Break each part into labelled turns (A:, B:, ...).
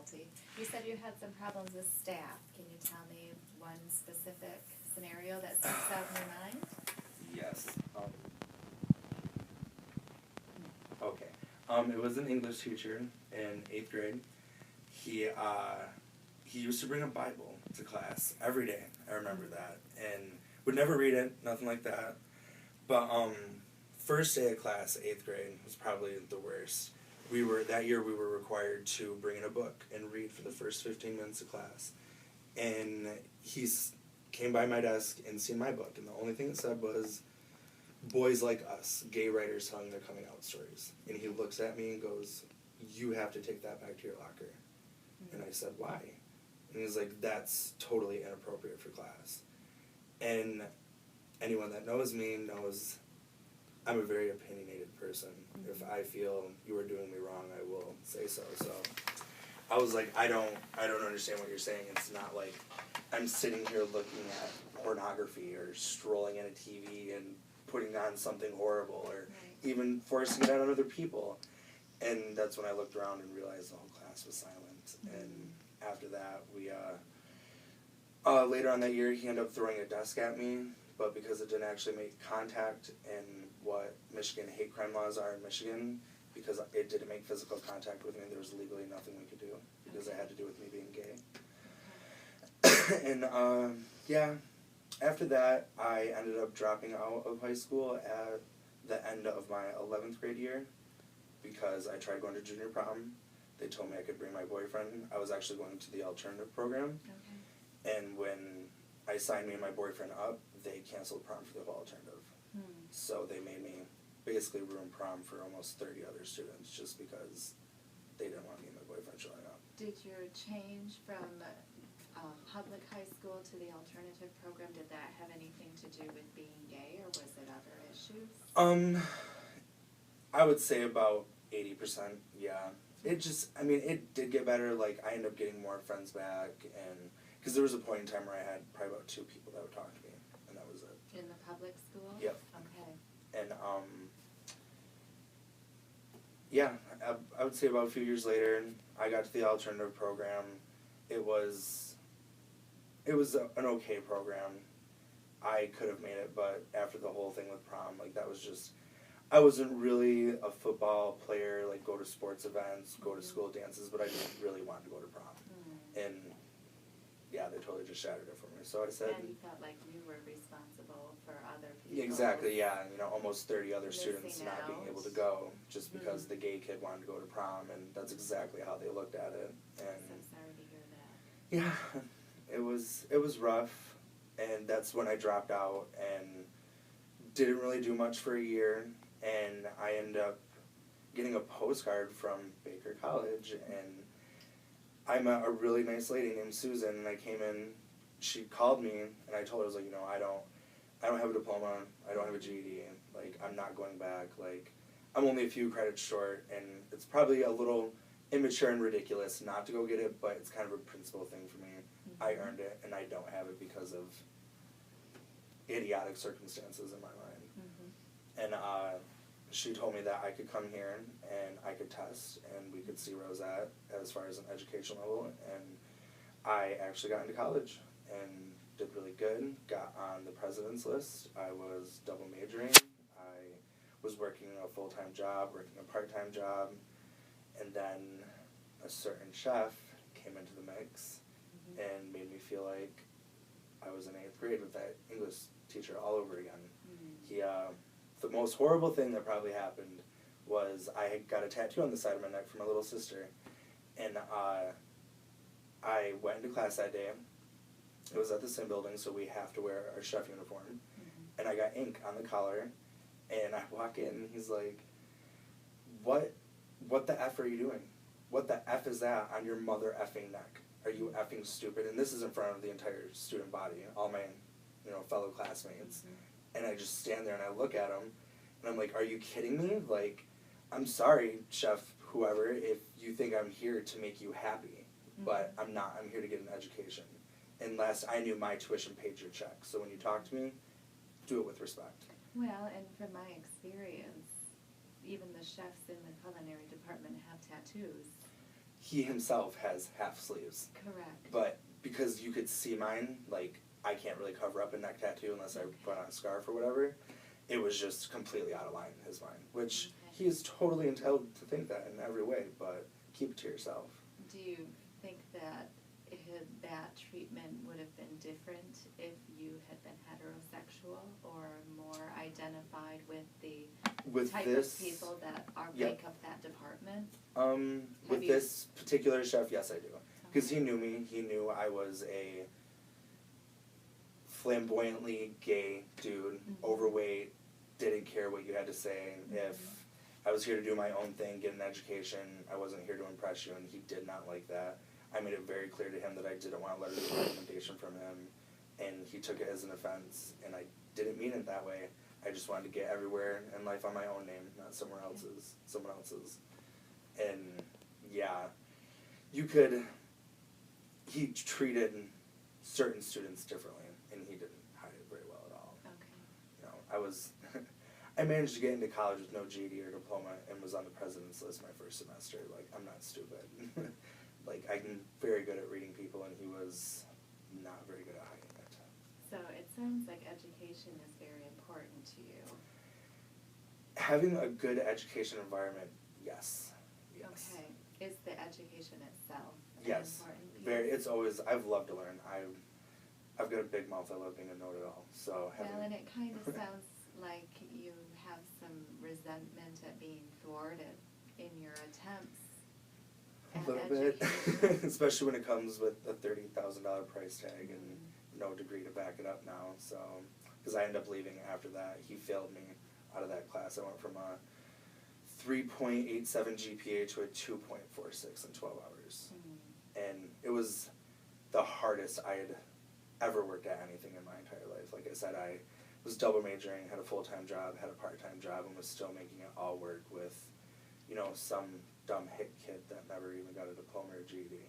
A: difficulty. You said you had some problems with staff. Can you tell me one specific scenario that sticks out in your mind?
B: Yes. Okay. It was an English teacher in 8th grade. He used to bring a Bible to class every day. I remember that, and would never read it, nothing like that. But first day of class, 8th grade, was probably the worst. That year we were required to bring in a book and read for the first 15 minutes of class. And he came by my desk and seen my book, and the only thing it said was, "Boys Like Us, Gay Writers Telling Their Coming Out Stories." And he looks at me and goes, "You have to take that back to your locker." And I said, "Why?" And he's like, "That's totally inappropriate for class." And anyone that knows me knows I'm a very opinionated person. If I feel you are doing me wrong, I will say so. So I was like, I don't understand what you're saying. It's not like I'm sitting here looking at pornography or strolling at a TV and putting on something horrible or even forcing it on other people. And that's when I looked around and realized the whole class was silent. And after that, we later on that year, he ended up throwing a desk at me, but because it didn't actually make contact in what Michigan hate crime laws are in Michigan, because it didn't make physical contact with me, there was legally nothing we could do because it had to do with me being gay. And after that, I ended up dropping out of high school at the end of my 11th grade year because I tried going to junior prom. They told me I could bring my boyfriend. I was actually going to the alternative program. Okay. And when I signed me and my boyfriend up, they canceled prom for the whole alternative. So they made me basically ruin prom for almost 30 other students just because they didn't want me and my boyfriend showing up.
A: Did your change from public high school to the alternative program, did that have anything to do with being gay, or was it other issues?
B: I would say about 80%, yeah. It did get better. Like, I ended up getting more friends back, and because there was a point in time where I had probably about 2 people that would talk to me, and that was it.
A: In the public school?
B: Yep.
A: Okay.
B: And, I would say about a few years later, I got to the alternative program. It was an okay program. I could have made it, but after the whole thing with prom, like, that was just, I wasn't really a football player, like, go to sports events, go to school dances, but I didn't really want to go to prom. And, yeah, they totally just shattered it for me. So I said...
A: And you felt like you were responsible for other people.
B: Exactly, yeah. Almost 30 other students not being able to go just because the gay kid wanted to go to prom, and that's exactly how they looked at it. And
A: I'm so sorry to hear that.
B: yeah, it was rough, and that's when I dropped out and didn't really do much for a year, and I ended up getting a postcard from Baker College, and I met a really nice lady named Susan, and I came in, she called me, and I told her, I was like, I don't have a diploma, I don't have a GED, like, I'm not going back, like, I'm only a few credits short, and it's probably a little immature and ridiculous not to go get it, but it's kind of a principle thing for me. I earned it, and I don't have it because of idiotic circumstances in my mind. And she told me that I could come here, and I could test, and we could see where I was at as far as an education level, and I actually got into college, and did really good, got on the president's list. I was double majoring. I was working a full-time job, working a part-time job, and then a certain chef came into the mix and made me feel like I was in 8th grade with that English teacher all over again. He, the most horrible thing that probably happened was I had got a tattoo on the side of my neck from my little sister, and I went into class that day. It was at the same building, so we have to wear our chef uniform. And I got ink on the collar, and I walk in, and he's like, what the F are you doing? What the F is that on your mother effing neck? Are you effing stupid? And this is in front of the entire student body, all my, fellow classmates. And I just stand there and I look at him, and I'm like, are you kidding me? Like, I'm sorry, chef, whoever, if you think I'm here to make you happy, but I'm not. I'm here to get an education. And last I knew, my tuition paid your check. So when you talk to me, do it with respect.
A: Well, and from my experience, even the chefs in the culinary department have tattoos.
B: he himself has half sleeves.
A: Correct.
B: But because you could see mine, like, I can't really cover up a neck tattoo unless I put on a scarf or whatever. It was just completely out of line in his mind, which he is totally entitled to think that in every way, but keep it to yourself.
A: Do you think that that treatment would have been different if you had been heterosexual or more identified with the type of people that make up that department?
B: With this particular chef, yes, I do. Because he knew me. He knew I was a flamboyantly gay dude, overweight, didn't care what you had to say. If I was here to do my own thing, get an education, I wasn't here to impress you, and he did not like that. I made it very clear to him that I didn't want a letter of recommendation from him, and he took it as an offense, and I didn't mean it that way. I just wanted to get everywhere in life on my own name, not someone else's. And yeah, he treated certain students differently, and he didn't hide it very well at all.
A: Okay.
B: You know, I managed to get into college with no GED or diploma and was on the president's list my first semester. Like, I'm not stupid. Like, I'm very good at reading people, and he was not very good at hiding it.
A: So it sounds like education is very important to you.
B: Having a good education environment, yes.
A: Okay. Is the education itself an
B: yes.
A: important piece?
B: Very. It's always. I've loved to learn. I've got a big mouth. I love being a know-it-all. So.
A: Well, and it kind of sounds like you have some resentment at being thwarted in your attempts.
B: A little bit, especially when it comes with a $30,000 price tag and no degree to back it up now. So, because I ended up leaving after that, he failed me out of that class. I went from a 3.87 GPA to a 2.46 in 12 hours, and it was the hardest I had ever worked at anything in my entire life. Like I said, I was double majoring, had a full-time job, had a part-time job, and was still making it all work with, you know, some dumb hick kid that never even got a diploma or GED.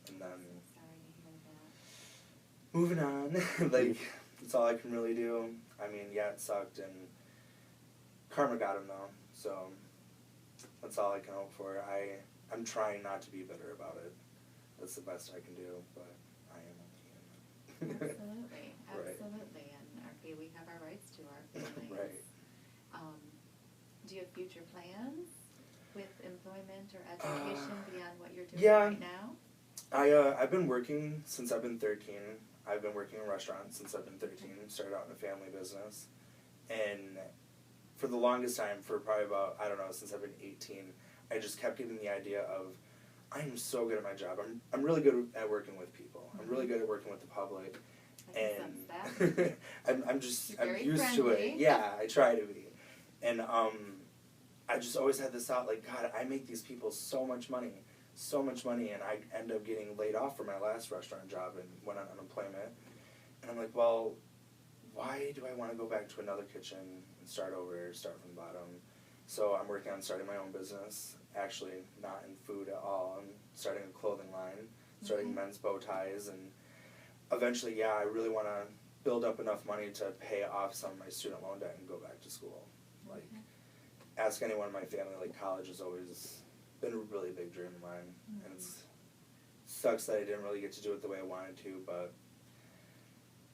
B: And then
A: Sorry to hear that.
B: moving on, like, that's all I can really do. I mean, yeah, it sucked, and karma got him though, so that's all I can hope for. I'm trying not to be bitter about it. That's the best I can do, but I am only human.
A: Absolutely,
B: Right.
A: absolutely, and we have our rights to our feelings.
B: Right.
A: Do you have future plans with employment or education beyond what you're doing
B: yeah.
A: right now?
B: I've been working since I've been 13. I've been working in restaurants since I've been 13. Started out in a family business. And for the longest time, for probably about, I don't know, since I've been 18, I just kept getting the idea of, I'm so good at my job. I'm really good at working with people. I'm really good at working with the public. And I'm used
A: friendly.
B: to it. Yeah, I try to be. And I just always had this thought, like, God, I make these people so much money, and I end up getting laid off from my last restaurant job and went on unemployment. And I'm like, well, why do I want to go back to another kitchen and start over, start from the bottom? So I'm working on starting my own business, actually not in food at all. I'm starting a clothing line, starting men's bow ties, and eventually, yeah, I really want to build up enough money to pay off some of my student loan debt and go back to school. Like, ask anyone in my family, like, college has always been a really big dream of mine, and it sucks that I didn't really get to do it the way I wanted to, but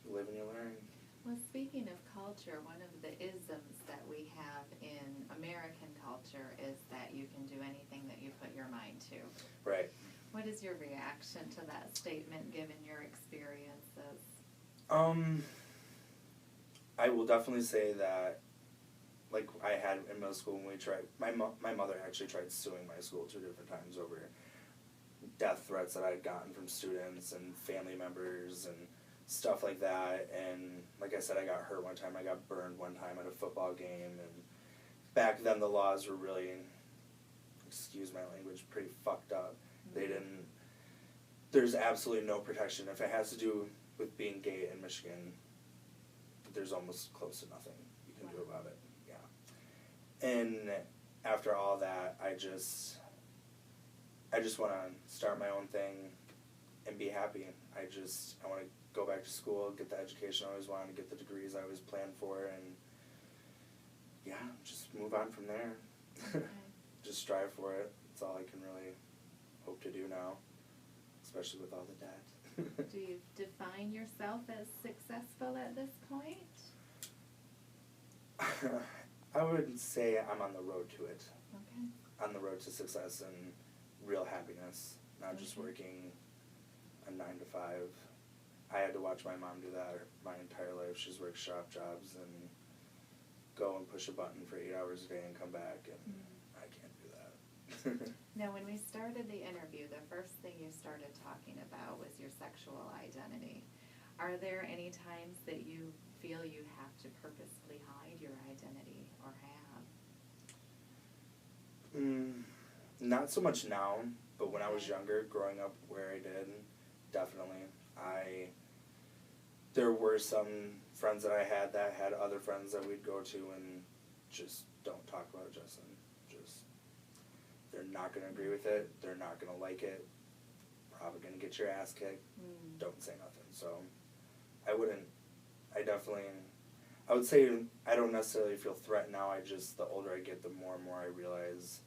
B: you live and you learn.
A: Well, speaking of culture, one of the isms that we have in American culture is that you can do anything that you put your mind to.
B: Right.
A: What is your reaction to that statement, given your experiences?
B: I will definitely say that, like I had in middle school when we tried, my mother actually tried suing my school 2 different times over death threats that I had gotten from students and family members and stuff like that. And like I said, I got hurt one time. I got burned one time at a football game. And back then the laws were really, excuse my language, pretty fucked up. They didn't, there's absolutely no protection. If it has to do with being gay in Michigan, there's almost close to nothing you can do about it. Yeah. And after all that, I just want to start my own thing and be happy. I want to go back to school, get the education I always wanted, get the degrees I always planned for, and yeah, just move on from there.
A: Okay.
B: Just strive for it. That's all I can really hope to do now, especially with all the debt.
A: Do you define yourself as successful at this point?
B: I would say I'm on the road to it.
A: Okay.
B: On the road to success and real happiness, not just working a 9 to 5. I had to watch my mom do that my entire life. She's worked shop jobs and go and push a button for 8 hours a day and come back, and I can't do that.
A: Now, when we started the interview, the first thing you started talking about was your sexual identity. Are there any times that you feel you have to purposefully hide your identity, or have?
B: Not so much now, but when I was younger, growing up where I did, definitely. There were some friends that I had that had other friends that we'd go to and just don't talk about it, Justin. They're not going to agree with it. They're not going to like it. Probably going to get your ass kicked. Don't say nothing. So I would say I don't necessarily feel threatened now. The older I get, the more and more I realize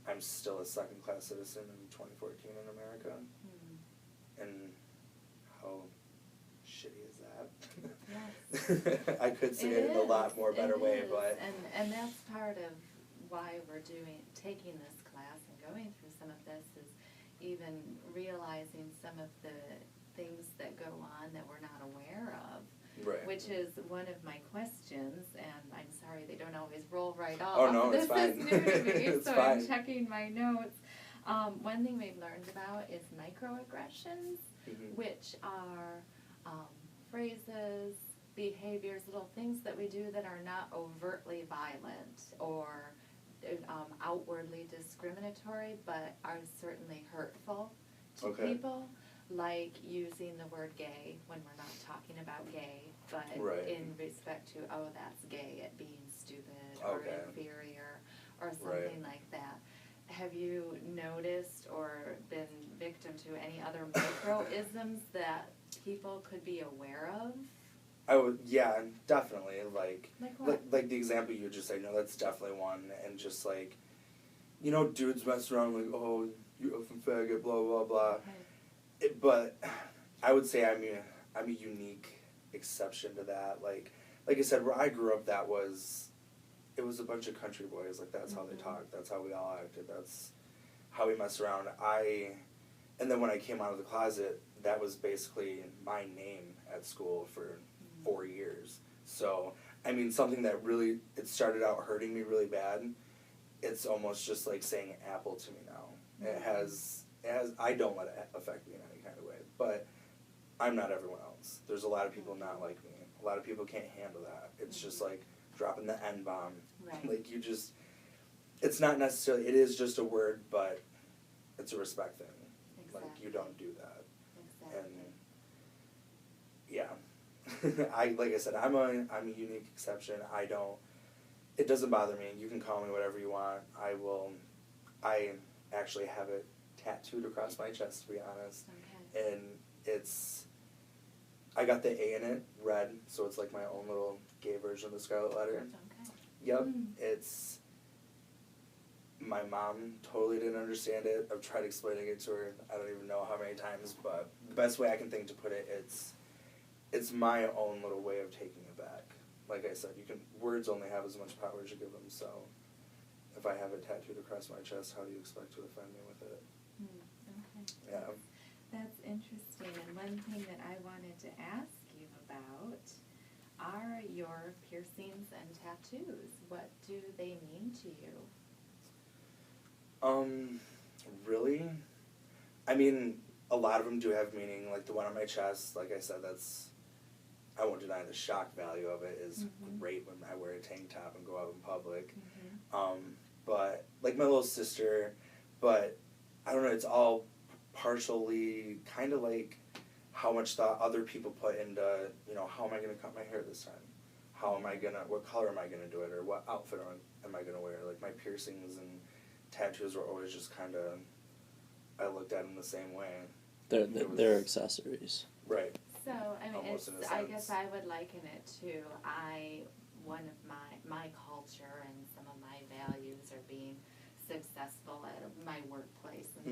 B: I'm still a second-class citizen in 2014 in America. And how shitty is that?
A: Yes.
B: I could say it in a lot more better way, but...
A: And that's part of why we're taking this class and going through some of this, is even realizing some of the things that go on that we're not aware of.
B: Right.
A: Which is one of my questions, and I'm sorry they don't always roll right off.
B: Oh, no, it's fine.
A: This is new to me,
B: It's
A: so
B: fine.
A: I'm checking my notes. One thing we've learned about is microaggressions, which are phrases, behaviors, little things that we do that are not overtly violent or outwardly discriminatory, but are certainly hurtful to people. Like using the word gay when we're not talking about gay, but in respect to, oh, that's gay at being stupid or inferior or something like that. Have you noticed or been victim to any other micro-isms that people could be aware of?
B: Yeah, definitely. Like
A: what?
B: Like the example you just said, no, that's definitely one. And just like, dudes mess around like, oh, you effing faggot, blah, blah, blah.
A: Okay.
B: But I would say I'm a unique exception to that. Like I said, where I grew up, it was a bunch of country boys. Like, that's how they talked. That's how we all acted. That's how we messed around. And then when I came out of the closet, that was basically my name at school for 4 years. So, I mean, something that really, it started out hurting me really bad. It's almost just like saying apple to me now. It has, I don't let it affect me in any kind of way. But I'm not everyone else. There's a lot of people not like me. A lot of people can't handle that. It's just like dropping the N-bomb.
A: Right.
B: Like, it's not necessarily, it is just a word, but it's a respect thing.
A: Exactly.
B: Like, you don't do that.
A: Exactly.
B: And, yeah. like I said, I'm a unique exception. It doesn't bother me. You can call me whatever you want. I actually have it tattooed across my chest, to be honest.
A: Okay.
B: And I got the A in it, red, so it's like my own little gay version of the Scarlet Letter.
A: Okay.
B: Yep. My mom totally didn't understand it. I've tried explaining it to her, I don't even know how many times, but the best way I can think to put it, it's my own little way of taking it back. Like I said, words only have as much power as you give them, so if I have it tattooed across my chest, how do you expect to offend me with it?
A: Okay.
B: Yeah.
A: That's interesting, and one thing that I wanted to ask you about are your piercings and tattoos. What do they mean to you?
B: Really? I mean, a lot of them do have meaning. Like the one on my chest, like I said, I won't deny the shock value of it is great when I wear a tank top and go out in public. But, like my little sister, but I don't know, it's all partially kind of like how much thought other people put into, how am I going to cut my hair this time? What color am I going to do it? Or what outfit am I going to wear? Like my piercings and tattoos were always just kind of, I looked at them the same way.
C: They're accessories.
B: Right.
A: So, I mean,
B: Almost in a
A: I
B: sense.
A: guess I would liken it to, one of my culture and some of my values are being successful at my workplace and